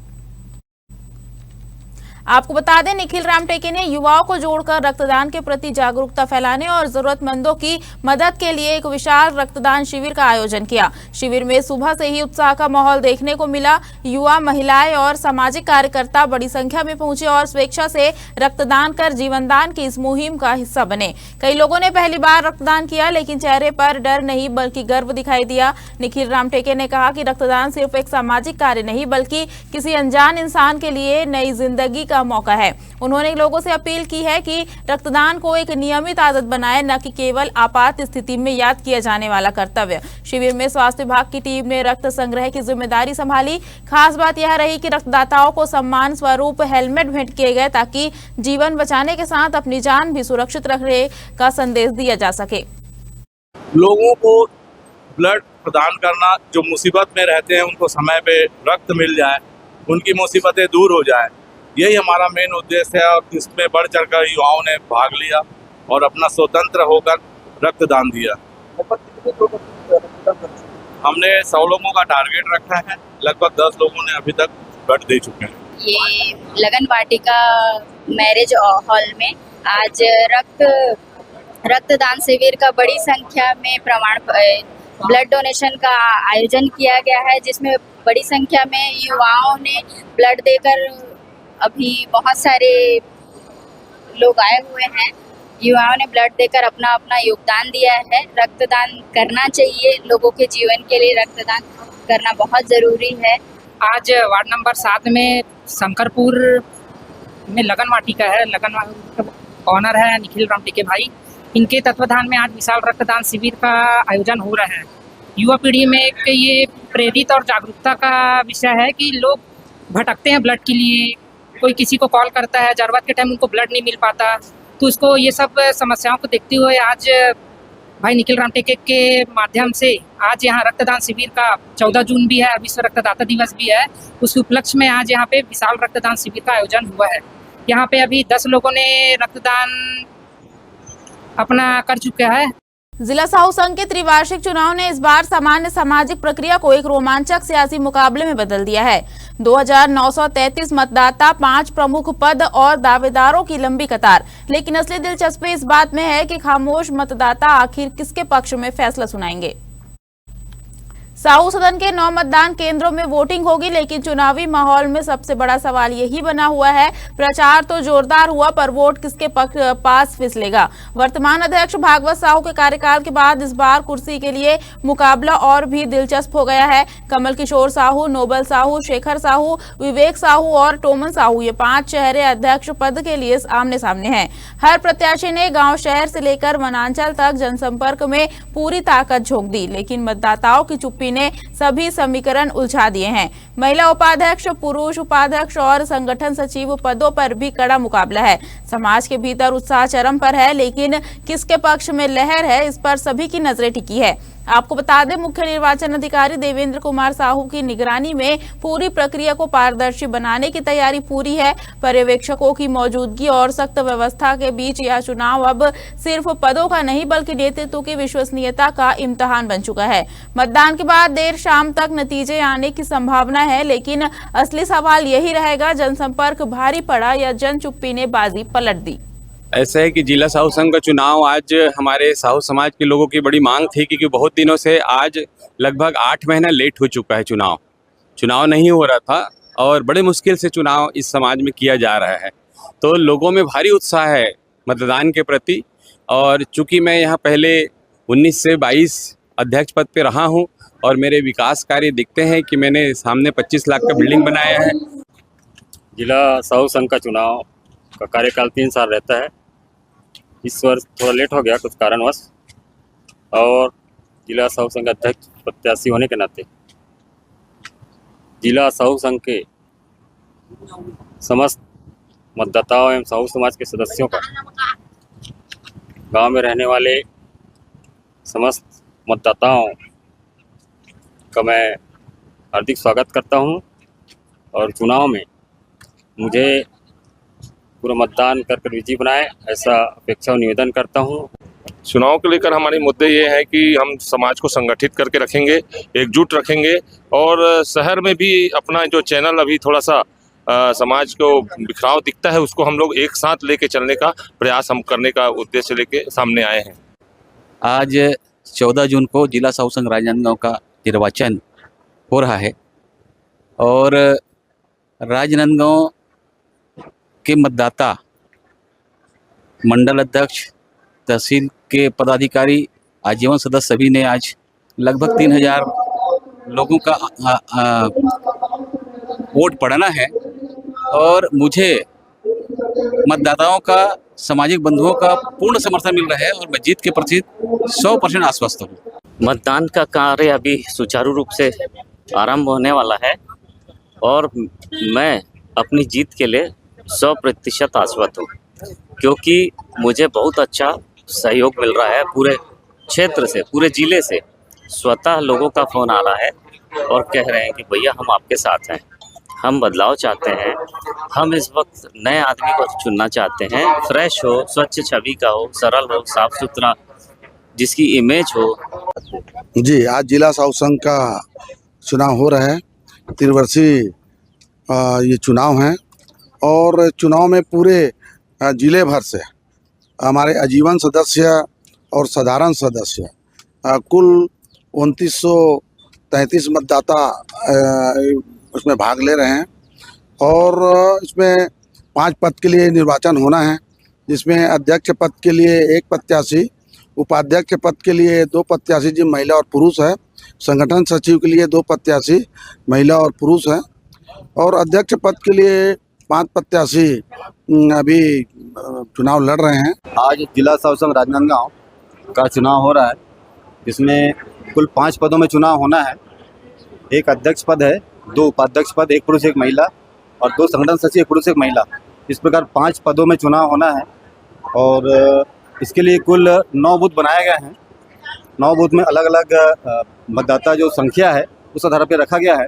आपको बता दें, निखिल रामटेके ने युवाओं को जोड़कर रक्तदान के प्रति जागरूकता फैलाने और जरूरतमंदों की मदद के लिए एक विशाल रक्तदान शिविर का आयोजन किया। शिविर में सुबह से ही उत्साह का माहौल देखने को मिला। युवा, महिलाएं और सामाजिक कार्यकर्ता बड़ी संख्या में पहुंचे और स्वेच्छा से रक्तदान कर जीवनदान की इस मुहिम का हिस्सा बने। कई लोगों ने पहली बार रक्तदान किया, लेकिन चेहरे पर डर नहीं बल्कि गर्व दिखाई दिया। निखिल रामटेके ने कहा कि रक्तदान सिर्फ एक सामाजिक कार्य नहीं बल्कि किसी अनजान इंसान के लिए नई जिंदगी का मौका है। उन्होंने लोगों से अपील की है कि रक्तदान को एक नियमित आदत बनाएं, न कि केवल आपात स्थिति में याद किया जाने वाला कर्तव्य। शिविर में स्वास्थ्य विभाग की टीम ने रक्त संग्रह की जिम्मेदारी संभाली। खास बात यह रही कि रक्तदाताओं को सम्मान स्वरूप हेलमेट भेंट किए गए ताकि जीवन बचाने के साथ अपनी जान भी सुरक्षित रखने का संदेश दिया जा सके। लोगों को ब्लड प्रदान करना, जो मुसीबत में रहते हैं उनको समय पे रक्त मिल जाए, उनकी मुसीबतें दूर हो जाए, यही हमारा मेन उद्देश्य है। और इसमें बढ़ चढ़कर युवाओं ने भाग लिया और अपना स्वतंत्र होकर रक्तदान दिया। हमने 100 लोगों का टारगेट रखा है, लगभग 10 लोगों ने अभी तक ब्लड दे चुके हैं। ये लगन वाटिका मैरिज हॉल में आज रक्तदान शिविर का बड़ी संख्या में ब्लड डोनेशन का आयोजन किया गया है, जिसमें बड़ी संख्या में युवाओं ने ब्लड देकर, अभी बहुत सारे लोग आए हुए हैं, युवाओं ने ब्लड देकर अपना अपना योगदान दिया है। रक्तदान करना चाहिए, लोगों के जीवन के लिए रक्तदान करना बहुत ज़रूरी है। आज वार्ड नंबर 7 में शंकरपुर में लगन वाटिका है, लगन वाटिका ऑनर है निखिल रामटेके भाई। इनके तत्वाधान में आज विशाल रक्तदान शिविर का आयोजन हो रहा है। युवा पीढ़ी में एक ये प्रेरित और जागरूकता का विषय है कि लोग भटकते हैं ब्लड के लिए, कोई किसी को कॉल करता है, ज़रूरत के टाइम उनको ब्लड नहीं मिल पाता, तो इसको ये सब समस्याओं को देखते हुए आज भाई निखिल रामटेके के माध्यम से आज यहाँ रक्तदान शिविर का 14 जून भी है, विश्व रक्तदाता दिवस भी है, उस उपलक्ष्य में आज यहाँ पे विशाल रक्तदान शिविर का आयोजन हुआ है। यहाँ पे अभी 10 लोगों ने रक्तदान अपना कर चुका है। जिला साहू संघ के त्रिवार्षिक चुनाव ने इस बार सामान्य सामाजिक प्रक्रिया को एक रोमांचक सियासी मुकाबले में बदल दिया है। 2933 मतदाता, 5 प्रमुख पद और दावेदारों की लंबी कतार। लेकिन असली दिलचस्पी इस बात में है कि खामोश मतदाता आखिर किसके पक्ष में फैसला सुनाएंगे। साहू सदन के 9 मतदान केंद्रों में वोटिंग होगी, लेकिन चुनावी माहौल में सबसे बड़ा सवाल यही बना हुआ है, प्रचार तो जोरदार हुआ पर वोट किसके पास फिसलेगा। वर्तमान अध्यक्ष भागवत साहू के कार्यकाल के बाद इस बार कुर्सी के लिए मुकाबला और भी दिलचस्प हो गया है। कमल किशोर साहू, नोबल साहू, शेखर साहू, विवेक साहू और टोमन साहू, ये 5 चेहरे अध्यक्ष पद के लिए आमने सामने हैं। हर प्रत्याशी ने गाँव शहर से लेकर वनांचल तक जनसंपर्क में पूरी ताकत झोंक दी, लेकिन मतदाताओं की चुप्पी ने सभी समीकरण उलझा दिए हैं। महिला उपाध्यक्ष, पुरुष उपाध्यक्ष और संगठन सचिव पदों पर भी कड़ा मुकाबला है। समाज के भीतर उत्साह चरम पर है, लेकिन किसके पक्ष में लहर है, इस पर सभी की नजरें टिकी है। आपको बता दें, मुख्य निर्वाचन अधिकारी देवेंद्र कुमार साहू की निगरानी में पूरी प्रक्रिया को पारदर्शी बनाने की तैयारी पूरी है। पर्यवेक्षकों की मौजूदगी और सख्त व्यवस्था के बीच यह चुनाव अब सिर्फ पदों का नहीं बल्कि नेतृत्व की विश्वसनीयता का इम्तिहान बन चुका है। मतदान के बाद देर शाम तक नतीजे आने की संभावना है, लेकिन असली सवाल यही रहेगा, जनसंपर्क भारी पड़ा या जन चुप्पी ने बाजी पलट दी। ऐसा है कि जिला साहू संघ का चुनाव आज हमारे साहू समाज के लोगों की बड़ी मांग थी, क्योंकि बहुत दिनों से आज लगभग 8 महीना लेट हो चुका है। चुनाव नहीं हो रहा था और बड़े मुश्किल से चुनाव इस समाज में किया जा रहा है, तो लोगों में भारी उत्साह है मतदान के प्रति। और चूंकि मैं यहाँ पहले 19 से 22 अध्यक्ष पद पे रहा हूँ और मेरे विकास कार्य दिखते हैं कि मैंने सामने 25 लाख का बिल्डिंग बनाया है। जिला साहू संघ का चुनाव का कार्यकाल 3 साल रहता है। इस वर्ष थोड़ा लेट हो गया कुछ कारणवश, और जिला साहू संघ अध्यक्ष प्रत्याशी होने के नाते जिला साहू संघ के समस्त मतदाताओं एवं साहू समाज के सदस्यों का, गांव में रहने वाले समस्त मतदाताओं का मैं हार्दिक स्वागत करता हूं, और चुनाव में मुझे पूरा मतदान कर विजयी बनाए ऐसा अपेक्षा और निवेदन करता हूं। चुनाव को लेकर हमारे मुद्दे ये हैं कि हम समाज को संगठित करके रखेंगे, एकजुट रखेंगे, और शहर में भी अपना जो चैनल अभी थोड़ा सा समाज को बिखराव दिखता है, उसको हम लोग एक साथ लेके चलने का प्रयास हम करने का उद्देश्य लेके सामने आए हैं। आज 14 जून को जिला साहू संघ राजनांदगांव का निर्वाचन हो रहा है, और राजनांदगांव के मतदाता, मंडल अध्यक्ष, तहसील के पदाधिकारी, आजीवन सदस्य सभी ने आज लगभग 3000 लोगों का वोट पड़ना है, और मुझे मतदाताओं का, सामाजिक बंधुओं का पूर्ण समर्थन मिल रहा है, और मैं जीत के प्रति 100% आश्वस्त हूँ। मतदान का कार्य अभी सुचारू रूप से आरंभ होने वाला है, और मैं अपनी जीत के लिए 100% आश्वस्त हूँ, क्योंकि मुझे बहुत अच्छा सहयोग मिल रहा है पूरे क्षेत्र से, पूरे जिले से। स्वतः लोगों का फ़ोन आ रहा है और कह रहे हैं कि भैया हम आपके साथ हैं, हम बदलाव चाहते हैं, हम इस वक्त नए आदमी को चुनना चाहते हैं, फ्रेश हो, स्वच्छ छवि का हो, सरल हो, साफ सुथरा, जिसकी इमेज हो। जी, आज जिला साहू संघ का चुनाव हो रहा है। त्रिवर्षीय ये चुनाव है, और चुनाव में पूरे जिले भर से हमारे आजीवन सदस्य और साधारण सदस्य कुल 2933 मतदाता उसमें भाग ले रहे हैं, और इसमें 5 पद के लिए निर्वाचन होना है, जिसमें अध्यक्ष पद के लिए 1 प्रत्याशी, उपाध्यक्ष पद के लिए 2 प्रत्याशी जी महिला और पुरुष है, संगठन सचिव के लिए 2 प्रत्याशी महिला और पुरुष है, और अध्यक्ष पद के लिए 5 प्रत्याशी अभी चुनाव लड़ रहे हैं। आज जिला साहू संघ राजनांदगांव का चुनाव हो रहा है, जिसमें कुल 5 पदों में चुनाव होना है। 1 अध्यक्ष पद है, 2 उपाध्यक्ष पद, 1 पुरुष 1 महिला, और 2 संगठन सचिव 1 पुरुष 1 महिला। इस प्रकार 5 पदों में चुनाव होना है, और इसके लिए कुल 9 बूथ बनाए गए हैं। 9 बूथ में अलग अलग मतदाता जो संख्या है उस आधार पर रखा गया है।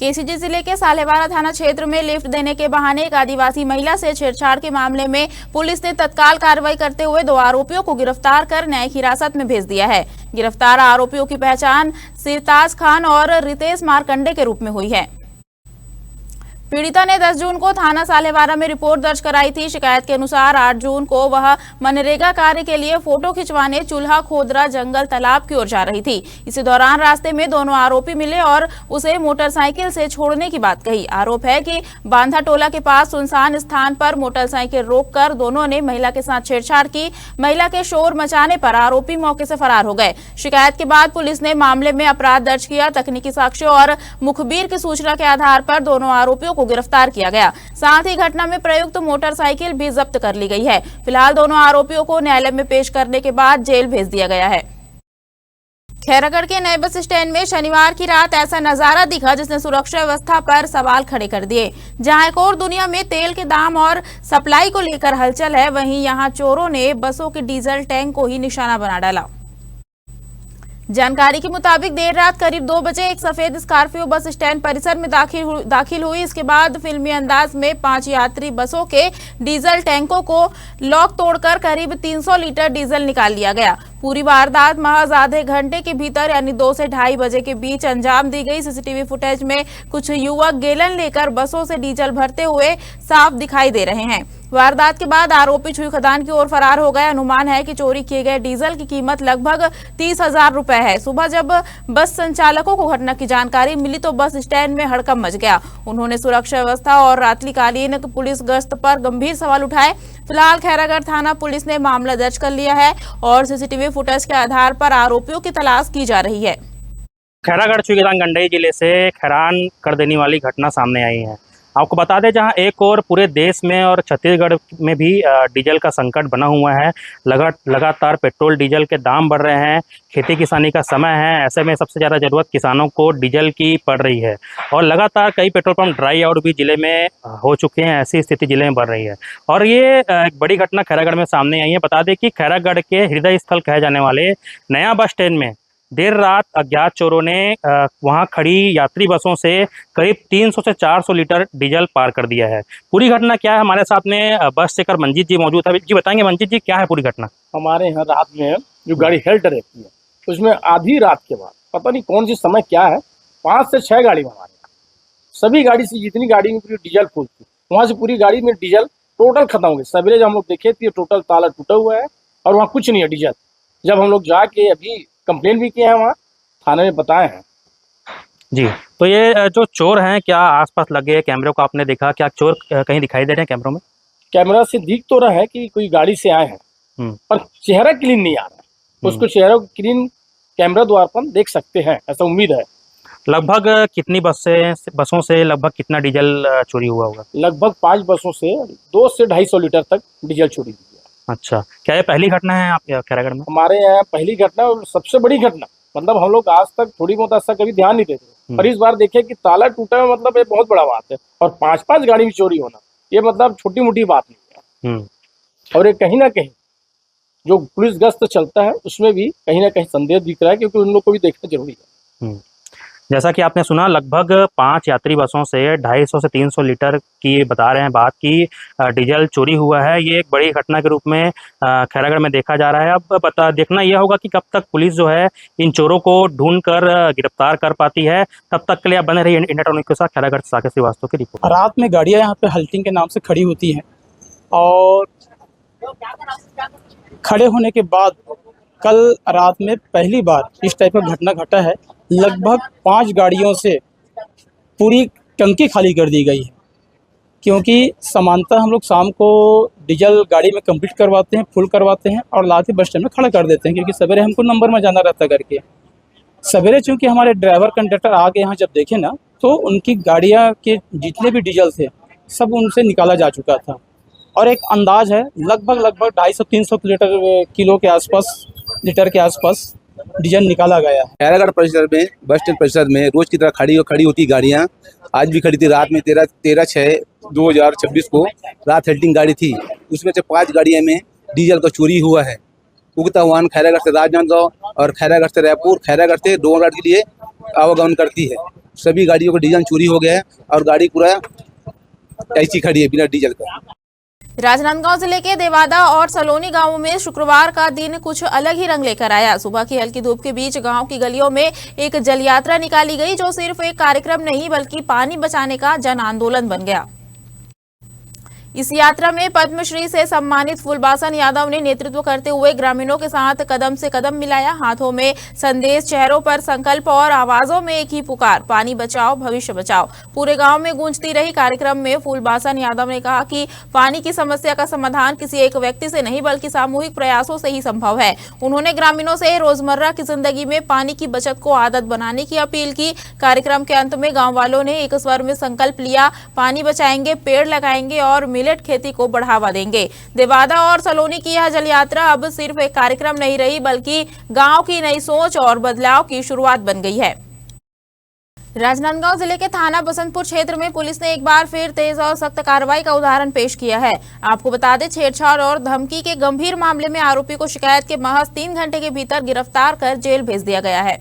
केसीजी जिले के सालेवारा थाना क्षेत्र में लिफ्ट देने के बहाने एक आदिवासी महिला से छेड़छाड़ के मामले में पुलिस ने तत्काल कार्रवाई करते हुए 2 आरोपियों को गिरफ्तार कर न्यायिक हिरासत में भेज दिया है। गिरफ्तार आरोपियों की पहचान सिरताज खान और रितेश मारकंडे के रूप में हुई है। पीड़िता ने 10 जून को थाना सालेवारा में रिपोर्ट दर्ज कराई थी। शिकायत के अनुसार 8 जून को वह मनरेगा कार्य के लिए फोटो खिंचवाने चूल्हा खोदरा जंगल तालाब की ओर जा रही थी। इसी दौरान रास्ते में दोनों आरोपी मिले और उसे मोटरसाइकिल से छोड़ने की बात कही। आरोप है कि बांधा टोला के पास सुनसान स्थान पर मोटरसाइकिल रोककर दोनों ने महिला के साथ छेड़छाड़ की। महिला के शोर मचाने पर आरोपी मौके से फरार हो गए। शिकायत के बाद पुलिस ने मामले में अपराध दर्ज किया। तकनीकी साक्ष्यों और मुखबिर की सूचना के आधार पर दोनों आरोपियों को गिरफ्तार किया गया। साथ ही घटना में प्रयुक्त मोटरसाइकिल भी जब्त कर ली गई है। फिलहाल दोनों आरोपियों को न्यायालय में पेश करने के बाद जेल भेज दिया गया है। खैरागढ़ के नए बस स्टैंड में शनिवार की रात ऐसा नजारा दिखा जिसने सुरक्षा व्यवस्था पर सवाल खड़े कर दिए। जहां एक और दुनिया में तेल के दाम और सप्लाई को लेकर हलचल है, वहीं यहां चोरों ने बसों के डीजल टैंक को ही निशाना बना डाला। जानकारी के मुताबिक देर रात करीब 2 बजे एक सफेद स्कॉर्पियो बस स्टैंड परिसर में दाखिल हुई। इसके बाद फिल्मी अंदाज में 5 यात्री बसों के डीजल टैंकों को लॉक तोड़कर करीब 300 लीटर डीजल निकाल लिया गया। पूरी वारदात महज आधे घंटे के भीतर यानी 2 से 2:30 बजे के बीच अंजाम दी गई। सीसीटीवी फुटेज में कुछ युवक गैलन लेकर बसों से डीजल भरते हुए साफ दिखाई दे रहे हैं। वारदात के बाद आरोपी छुई खदान की ओर फरार हो गए। अनुमान है कि चोरी किए गए डीजल की कीमत लगभग 30,000 रुपए है। सुबह जब बस संचालकों को घटना की जानकारी मिली तो बस स्टैंड में हड़कंप मच गया। उन्होंने सुरक्षा व्यवस्था और रात्रिकालीन पुलिस गश्त पर गंभीर सवाल उठाए। फिलहाल खैरागढ़ थाना पुलिस ने मामला दर्ज कर लिया है और सीसीटीवी फुटेज के आधार पर आरोपियों की तलाश की जा रही है। खैरागढ़ चुगीदान गंडई जिले से हैरान कर देने वाली घटना सामने आई है। आपको बता दें, जहां एक और पूरे देश में और छत्तीसगढ़ में भी डीजल का संकट बना हुआ है। लगातार पेट्रोल डीजल के दाम बढ़ रहे हैं। खेती किसानी का समय है, ऐसे में सबसे ज़्यादा ज़रूरत किसानों को डीजल की पड़ रही है और लगातार कई पेट्रोल पंप ड्राई आउट भी जिले में हो चुके हैं। ऐसी स्थिति जिले में बढ़ रही है और ये एक बड़ी घटना खैरागढ़ में सामने आई है। बता दें कि खैरागढ़ के हृदय स्थल कहे जाने वाले नया बस स्टैंड में देर रात अज्ञात चोरों ने वहां खड़ी यात्री बसों से करीब 300 से 400 लीटर डीजल पार कर दिया है। पूरी घटना क्या है, हमारे साथ में बस चेकर मंजीत जी मौजूद है। जी बताएंगे मंजीत जी, क्या है पूरी घटना? हमारे यहाँ रात में जो गाड़ी हेल्ट रहती है उसमें आधी रात के बाद पता नहीं कौन सी समय क्या है, 5 से 6 गाड़ी में हमारे यहाँ सभी गाड़ी से जितनी गाड़ी में पूरी डीजल फुल थी, वहाँ से पूरी गाड़ी में डीजल टोटल खत्म हो गई। सवेरे जब हम लोग देखे थे टोटल ताला टूटा हुआ है और वहाँ कुछ नहीं है डीजल। जब हम लोग जाके अभी कंप्लेन भी किए हैं, वहाँ थाने में बताए हैं। जी, तो ये जो चोर हैं क्या आसपास लगे कैमरों को आपने देखा, क्या चोर कहीं दिखाई दे रहे हैं कैमरों में? कैमरा से दिख तो रहा है कि कोई गाड़ी से आए हैं पर चेहरा क्लीन नहीं आ रहा है। उसको चेहरा क्लीन कैमरा द्वारा पर देख सकते हैं, ऐसा उम्मीद है। लगभग कितनी बसों से लगभग कितना डीजल चोरी हुआ होगा? लगभग 5 बसों से 2 से 250 लीटर तक डीजल चोरी हुई है। अच्छा, क्या ये पहली घटना है आप खैरागढ़ में? हमारे यहाँ पहली घटना और सबसे बड़ी घटना। मतलब हम लोग आज तक थोड़ी बहुत ऐसा कभी ध्यान नहीं देते, पर इस बार देखे कि ताला टूटा है, मतलब ये बहुत बड़ा बात है। और 5-5 गाड़ी में चोरी होना ये मतलब छोटी मोटी बात नहीं है। और ये कहीं ना कहीं जो पुलिस गश्त चलता है उसमें भी कहीं ना कहीं संदेह दिख रहा है, क्योंकि उन लोग को भी देखना जरूरी है। जैसा कि आपने सुना, लगभग 5 यात्री बसों से 250 से 300 लीटर की बता रहे हैं बात की डीजल चोरी हुआ है। ये एक बड़ी घटना के रूप में खैरागढ़ में देखा जा रहा है। अब देखना यह होगा कि कब तक पुलिस जो है इन चोरों को ढूंढ कर गिरफ्तार कर पाती है। तब तक के लिए आप बने रहिए इंडिया टॉनिक के साथ। खैरागढ़ से साकेत श्रीवास्तव की रिपोर्ट। रात में गाड़ियाँ यहाँ पे हल्टिंग के नाम से खड़ी होती हैं और खड़े होने के बाद कल रात में पहली बार इस टाइप का घटना घटा है। लगभग 5 गाड़ियों से पूरी टंकी खाली कर दी गई है, क्योंकि समानता हम लोग शाम को डीजल गाड़ी में कंप्लीट करवाते हैं, फुल करवाते हैं और लाके बस स्टैंड में खड़ा कर देते हैं, क्योंकि सवेरे हमको नंबर में जाना रहता करके। सवेरे चूँकि हमारे ड्राइवर कंडक्टर आगे यहाँ जब देखे ना, तो उनकी गाड़ियाँ के जितने भी डीजल थे सब उनसे निकाला जा चुका था और एक अंदाज है लगभग 250-300 किलो के आसपास लीटर के आसपास डीजल निकाला गया। खैरागढ़ परिसर में बस स्टैंड परिसर में रोज की तरह खड़ी होती गाड़ियाँ आज भी खड़ी थी। रात में 13/6/2026 को रात हेल्टिंग गाड़ी थी, उसमें से 5 गाड़ियों में डीजल का चोरी हुआ है। उगता वाहन खैरागढ़ से राजनांदगांव और खैरागढ़ से रायपुर, खैरागढ़ से डोंगरघाट के लिए आवागमन करती है। सभी गाड़ियों का डीजल चोरी हो गया है और गाड़ी पूरा ऐसी खड़ी है बिना डीजल का। राजनांदगांव जिले के देवादा और सलोनी गांवों में शुक्रवार का दिन कुछ अलग ही रंग लेकर आया। सुबह की हल्की धूप के बीच गांव की गलियों में एक जल यात्रा निकाली गई, जो सिर्फ एक कार्यक्रम नहीं बल्कि पानी बचाने का जन आंदोलन बन गया। इस यात्रा में पद्मश्री से सम्मानित फूलबासन यादव ने नेतृत्व करते हुए ग्रामीणों के साथ कदम से कदम मिलाया। हाथों में संदेश, चेहरों पर संकल्प और आवाजों में एक ही पुकार, पानी बचाओ भविष्य बचाओ, पूरे गांव में गूंजती रही। कार्यक्रम में फूलबासन यादव ने कहा कि पानी की समस्या का समाधान किसी एक व्यक्ति से नहीं बल्कि सामूहिक प्रयासों से ही संभव है। उन्होंने ग्रामीणों से रोजमर्रा की जिंदगी में पानी की बचत को आदत बनाने की अपील की। कार्यक्रम के अंत में गाँव वालों ने एक स्वर में संकल्प लिया, पानी बचाएंगे, पेड़ लगाएंगे और मिलेट खेती को बढ़ावा देंगे। देवादा और सलोनी की यह जल यात्रा अब सिर्फ एक कार्यक्रम नहीं रही बल्कि गांव की नई सोच और बदलाव की शुरुआत बन गई है। राजनांदगांव जिले के थाना बसंतपुर क्षेत्र में पुलिस ने एक बार फिर तेज और सख्त कार्रवाई का उदाहरण पेश किया है। आपको बता दें, छेड़छाड़ और धमकी के गंभीर मामले में आरोपी को शिकायत के महज 3 घंटे के भीतर गिरफ्तार कर जेल भेज दिया गया है।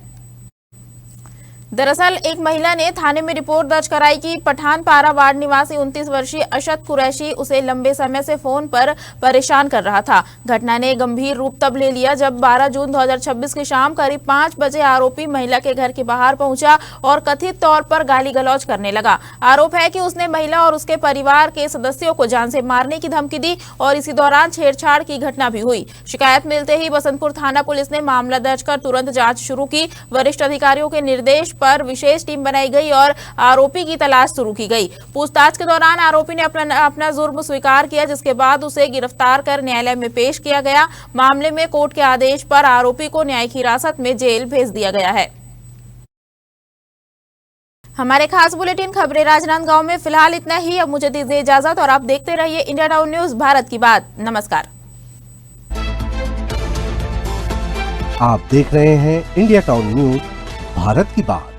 दरअसल एक महिला ने थाने में रिपोर्ट दर्ज कराई कि पठानपारा वार्ड निवासी 29 वर्षीय अशद कुरैशी उसे लंबे समय से फोन पर परेशान कर रहा था। घटना ने गंभीर रूप तब ले लिया जब 12 जून 2026 की शाम करीब 5 बजे आरोपी महिला के घर के बाहर पहुंचा और कथित तौर पर गाली गलौज करने लगा। आरोप है कि उसने महिला और उसके परिवार के सदस्यों को जान से मारने की धमकी दी और इसी दौरान छेड़छाड़ की घटना भी हुई। शिकायत मिलते ही बसंतपुर थाना पुलिस ने मामला दर्ज कर तुरंत जांच शुरू की। वरिष्ठ अधिकारियों के निर्देश पर विशेष टीम बनाई गई और आरोपी की तलाश शुरू की गई। पूछताछ के दौरान आरोपी ने अपना जुर्म स्वीकार किया, जिसके बाद उसे गिरफ्तार कर न्यायालय में पेश किया गया। मामले में कोर्ट के आदेश पर आरोपी को न्यायिक हिरासत में जेल भेज दिया गया है। हमारे खास बुलेटिन खबरें राजनांदगांव में फिलहाल इतना ही। अब मुझे दीजिए इजाजत और आप देखते रहिए इंडिया टाउन न्यूज, भारत की बात। नमस्कार। आप देख रहे हैं इंडिया टाउन न्यूज, भारत की बात।